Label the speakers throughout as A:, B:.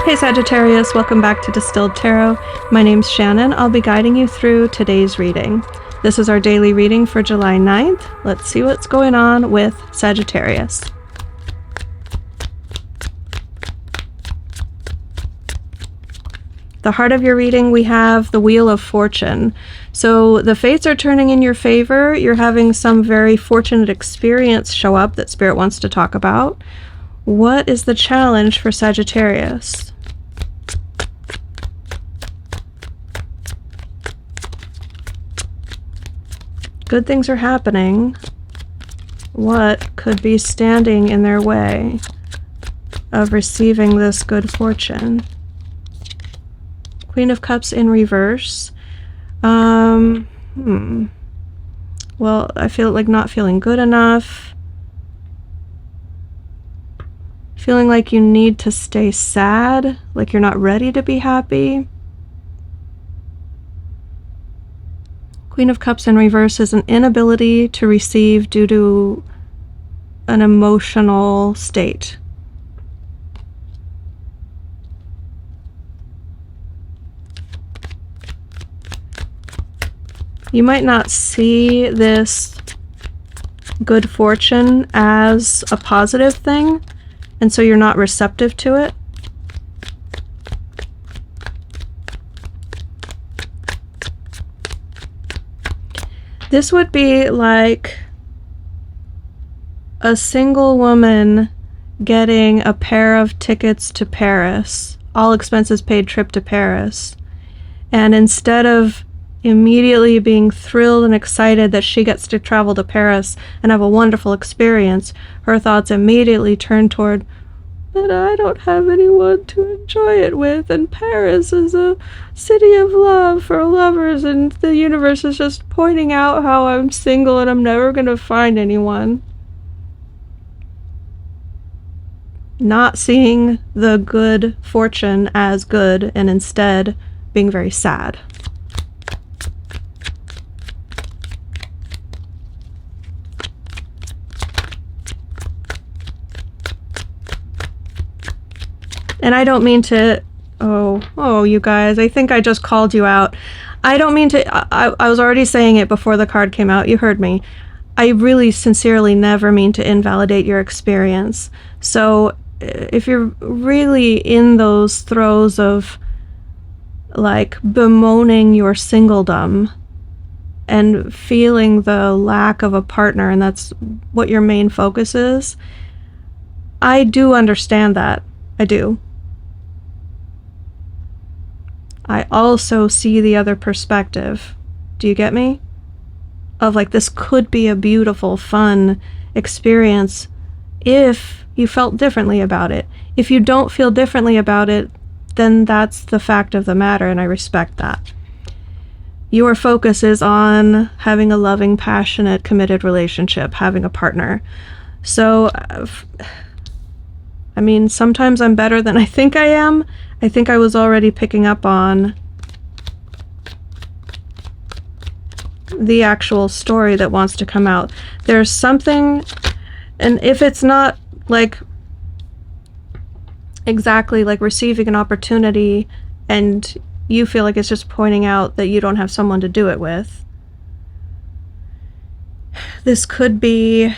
A: Hey Sagittarius, welcome back to Distilled Tarot. My name's Shannon. I'll be guiding you through today's reading. This is our daily reading for July 9th. Let's see what's going on with Sagittarius. The heart of your reading, we have the Wheel of Fortune. So the fates are turning in your favor. You're having some very fortunate experience show up that Spirit wants to talk about. What is the challenge for Sagittarius? Good things are happening. What could be standing in their way of receiving this good fortune? Queen of Cups in reverse. Well, I feel like not feeling good enough. Feeling like you need to stay sad, like you're not ready to be happy. Queen of Cups in reverse is an inability to receive due to an emotional state. You might not see this good fortune as a positive thing, and so you're not receptive to it. This would be like a single woman getting a pair of tickets to Paris, all expenses paid trip to Paris, and instead of immediately being thrilled and excited that she gets to travel to Paris and have a wonderful experience, her thoughts immediately turn toward, but I don't have anyone to enjoy it with, and Paris is a city of love for lovers, and the universe is just pointing out how I'm single and I'm never going to find anyone. Not seeing the good fortune as good, and instead being very sad. And I don't mean to, oh, you guys, I think I just called you out. I don't mean to, I was already saying it before the card came out. You heard me. I really sincerely never mean to invalidate your experience. So if you're really in those throes of like bemoaning your singledom and feeling the lack of a partner, and that's what your main focus is, I do understand that. I do. I also see the other perspective. Do you get me? Of like, this could be a beautiful, fun experience if you felt differently about it. If you don't feel differently about it, then that's the fact of the matter, and I respect that. Your focus is on having a loving, passionate, committed relationship, having a partner. So, I mean, sometimes I'm better than I think I am. I think I was already picking up on the actual story that wants to come out. There's something, and if it's not like exactly like receiving an opportunity and you feel like it's just pointing out that you don't have someone to do it with, this could be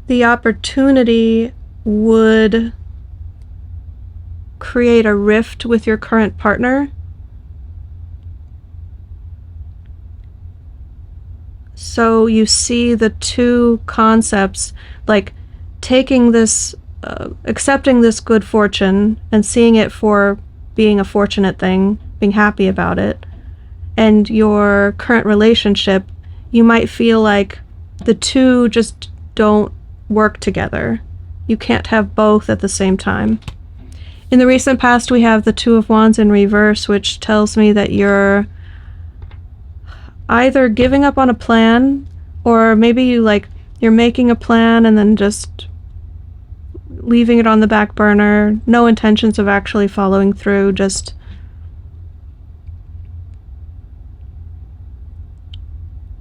A: the opportunity would create a rift with your current partner. So you see the two concepts, like taking this, accepting this good fortune and seeing it for being a fortunate thing, being happy about it, and your current relationship, you might feel like the two just don't work together. You can't have both at the same time. In the recent past, we have the Two of Wands in reverse, which tells me that you're either giving up on a plan, or maybe you're making a plan and then just leaving it on the back burner, no intentions of actually following through, just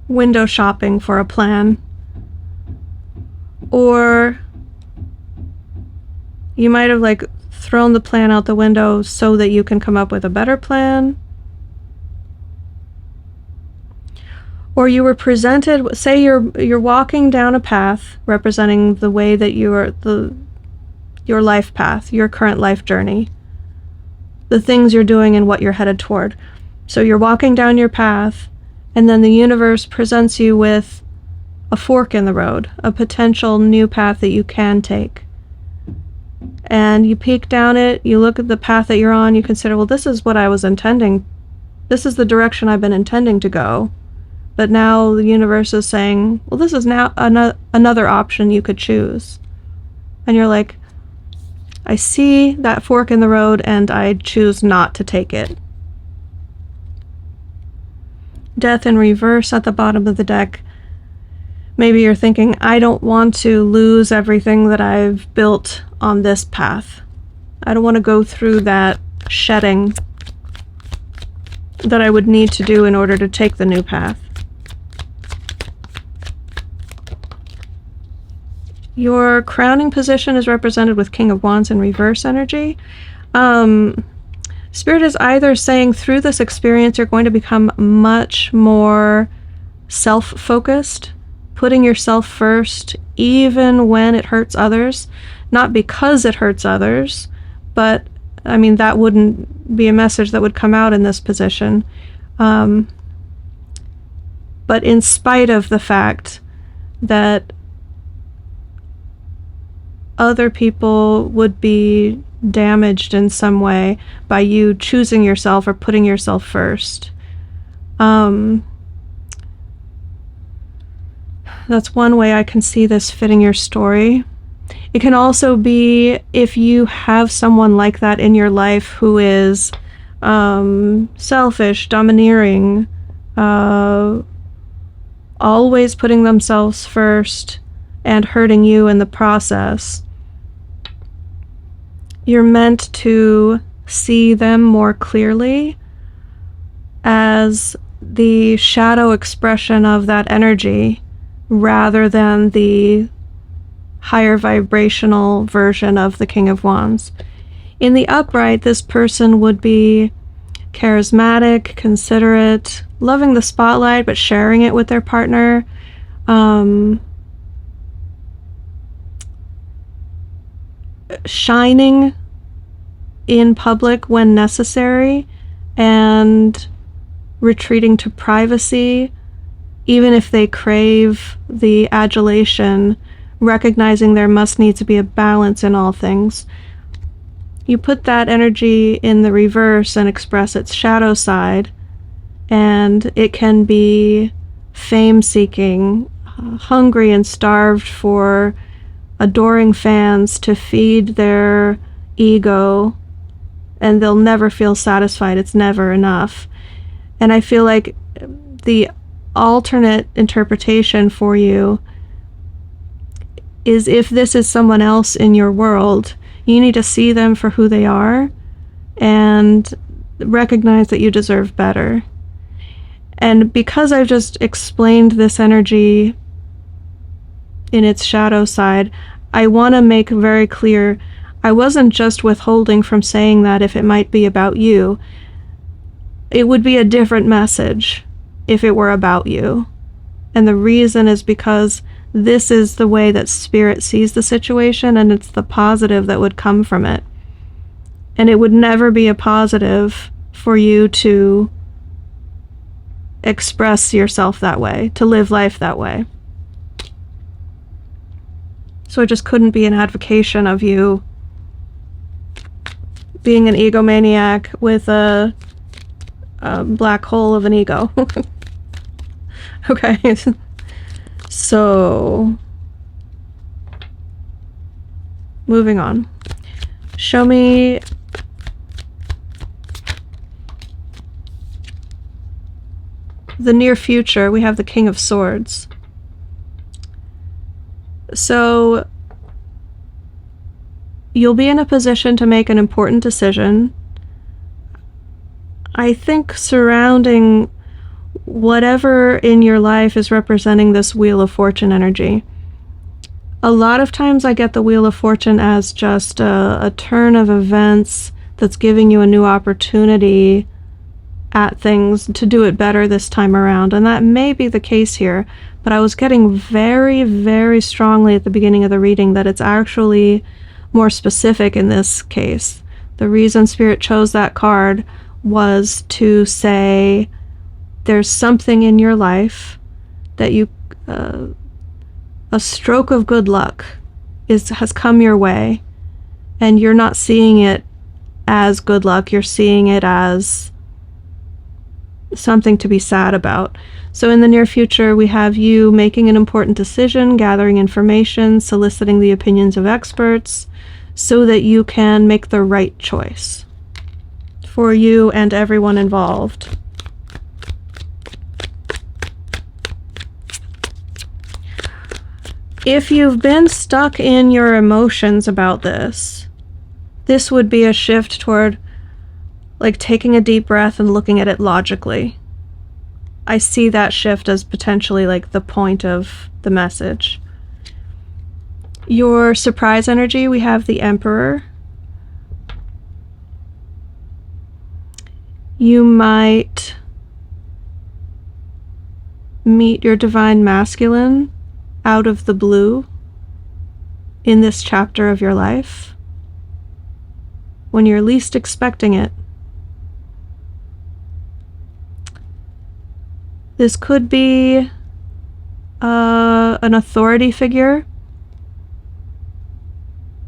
A: window shopping for a plan. Or you might have like thrown the plan out the window so that you can come up with a better plan. Or you were presented, say you're walking down a path representing the way that you are, your life path, your current life journey, the things you're doing and what you're headed toward. So you're walking down your path, and then the universe presents you with a fork in the road, a potential new path that you can take. And you peek down it, you look at the path that you're on, you consider, well, this is what I was intending. This is the direction I've been intending to go. But now the universe is saying, well, this is now another option you could choose. And you're like, I see that fork in the road and I choose not to take it. Death in reverse at the bottom of the deck. Maybe you're thinking, I don't want to lose everything that I've built on this path. I don't want to go through that shedding that I would need to do in order to take the new path. Your crowning position is represented with King of Wands in reverse energy. Spirit is either saying through this experience you're going to become much more self-focused, putting yourself first even when it hurts others. Not because it hurts others, but I mean that wouldn't be a message that would come out in this position. But in spite of the fact that other people would be damaged in some way by you choosing yourself or putting yourself first. That's one way I can see this fitting your story. It can also be if you have someone like that in your life who is selfish, domineering, always putting themselves first and hurting you in the process. You're meant to see them more clearly as the shadow expression of that energy rather than the higher vibrational version of the King of Wands. In the upright, this person would be charismatic, considerate, loving the spotlight but sharing it with their partner. Shining in public when necessary and retreating to privacy, even if they crave the adulation, recognizing there must need to be a balance in all things. You put that energy in the reverse and express its shadow side, and it can be fame-seeking, hungry and starved for adoring fans to feed their ego, and they'll never feel satisfied. It's never enough. And I feel like the alternate interpretation for you is if this is someone else in your world, you need to see them for who they are and recognize that you deserve better. And because I've just explained this energy in its shadow side, I want to make very clear I wasn't just withholding from saying that if it might be about you. It would be a different message if it were about you. And the reason is because this is the way that Spirit sees the situation, and it's the positive that would come from it. And it would never be a positive for you to express yourself that way, to live life that way. So it just couldn't be an advocation of you being an egomaniac with a black hole of an ego. Okay. So, moving on. Show me the near future. We have the King of Swords. So, you'll be in a position to make an important decision. I think surrounding whatever in your life is representing this Wheel of Fortune energy. A lot of times I get the Wheel of Fortune as just a turn of events that's giving you a new opportunity at things to do it better this time around. And that may be the case here, but I was getting very, very strongly at the beginning of the reading that it's actually more specific in this case. The reason Spirit chose that card was to say there's something in your life that you, a stroke of good luck has come your way, and you're not seeing it as good luck, you're seeing it as something to be sad about. So in the near future, we have you making an important decision, gathering information, soliciting the opinions of experts, so that you can make the right choice for you and everyone involved. If you've been stuck in your emotions about this, this would be a shift toward like taking a deep breath and looking at it logically. I see that shift as potentially like the point of the message. Your surprise energy, we have the Emperor. You might meet your divine masculine out of the blue in this chapter of your life when you're least expecting it. This could be an authority figure,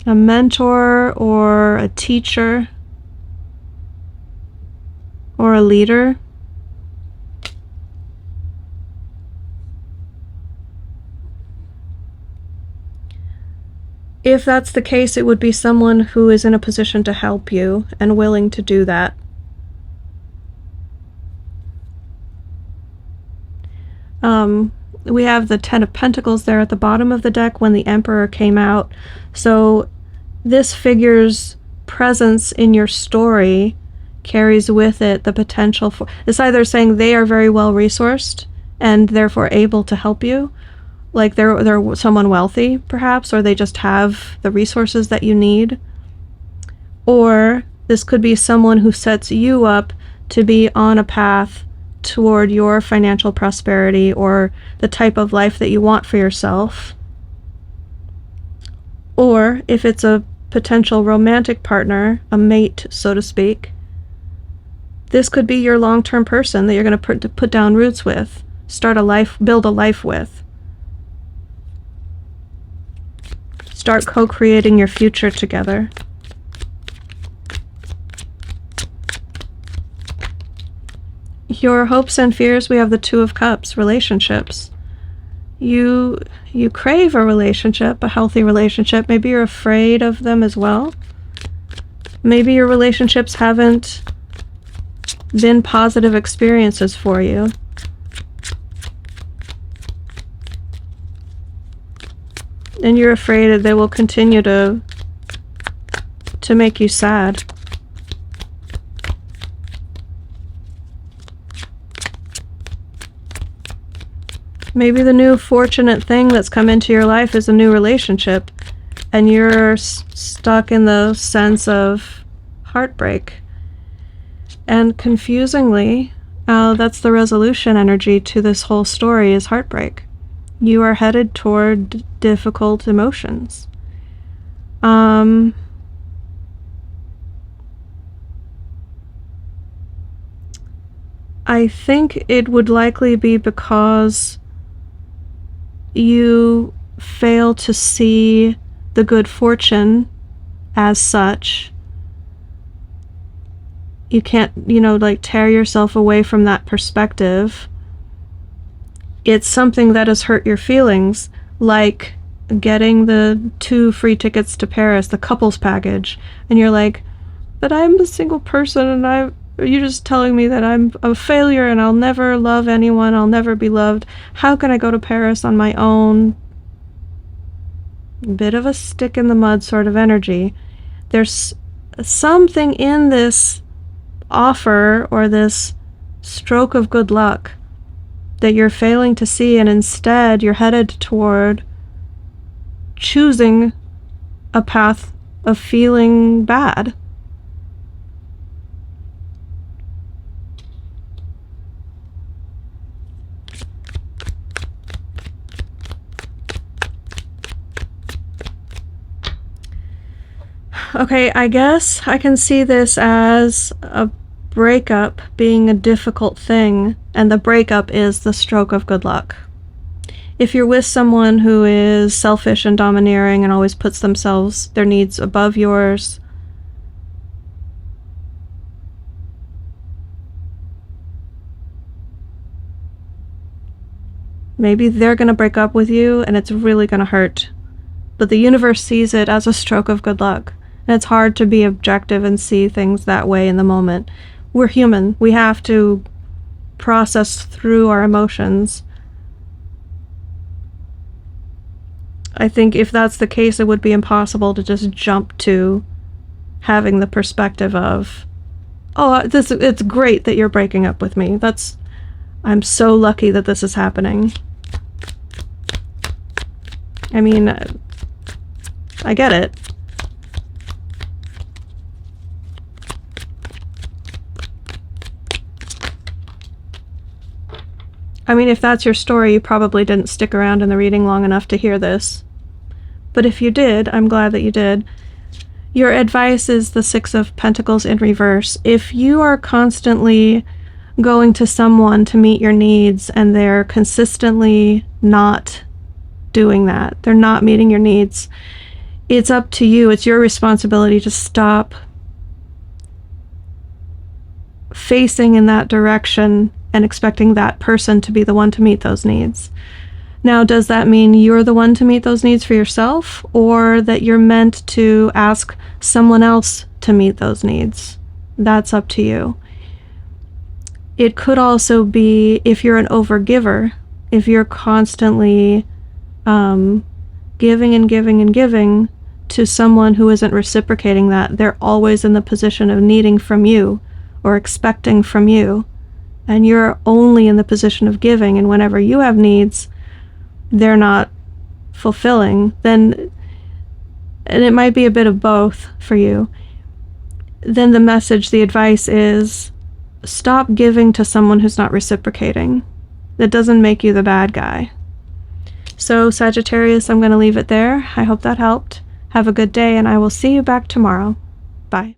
A: a mentor or a teacher or a leader. If that's the case, it would be someone who is in a position to help you and willing to do that. We have the Ten of Pentacles there at the bottom of the deck when the Emperor came out. So this figure's presence in your story carries with it the potential for... It's either saying they are very well resourced and therefore able to help you, like they're someone wealthy perhaps, or they just have the resources that you need. Or this could be someone who sets you up to be on a path toward your financial prosperity or the type of life that you want for yourself. Or if it's a potential romantic partner, a mate, so to speak, this could be your long-term person that you're going to put down roots with, start a life, build a life with. Start co-creating your future together. Your hopes and fears, we have the Two of Cups, relationships. You crave a relationship, a healthy relationship. Maybe you're afraid of them as well. Maybe your relationships haven't been positive experiences for you. And you're afraid that they will continue to make you sad. Maybe the new fortunate thing that's come into your life is a new relationship, and you're stuck in the sense of heartbreak. And confusingly, that's the resolution energy to this whole story, is heartbreak. You are headed toward difficult emotions. I think it would likely be because you fail to see the good fortune as such. You can't, like tear yourself away from that perspective. It's something that has hurt your feelings, like getting the 2 free tickets to Paris, the couples package, and you're like, but I'm a single person and you're just telling me that I'm a failure and I'll never love anyone, I'll never be loved. How can I go to Paris on my own? Bit of a stick in the mud sort of energy. There's something in this offer or this stroke of good luck that you're failing to see, and instead you're headed toward choosing a path of feeling bad. Okay, I guess I can see this as a breakup being a difficult thing, and the breakup is the stroke of good luck. If you're with someone who is selfish and domineering and always puts their needs above yours, maybe they're going to break up with you and it's really going to hurt. But the universe sees it as a stroke of good luck. And it's hard to be objective and see things that way in the moment. We're human. We have to process through our emotions. I think if that's the case, it would be impossible to just jump to having the perspective of, oh, it's great that you're breaking up with me. I'm so lucky that this is happening. I mean, I get it. I mean, if that's your story, you probably didn't stick around in the reading long enough to hear this. But if you did, I'm glad that you did. Your advice is the Six of Pentacles in reverse. If you are constantly going to someone to meet your needs and they're consistently not doing that, they're not meeting your needs, it's up to you. It's your responsibility to stop facing in that direction and expecting that person to be the one to meet those needs. Now, does that mean you're the one to meet those needs for yourself, or that you're meant to ask someone else to meet those needs? That's up to you. It could also be if you're an overgiver, if you're constantly giving and giving and giving to someone who isn't reciprocating that, they're always in the position of needing from you or expecting from you. And you're only in the position of giving, and whenever you have needs they're not fulfilling, then, and it might be a bit of both for you, then the message, the advice is stop giving to someone who's not reciprocating. That doesn't make you the bad guy. So Sagittarius, I'm going to leave it there. I hope that helped. Have a good day, and I will see you back tomorrow. Bye.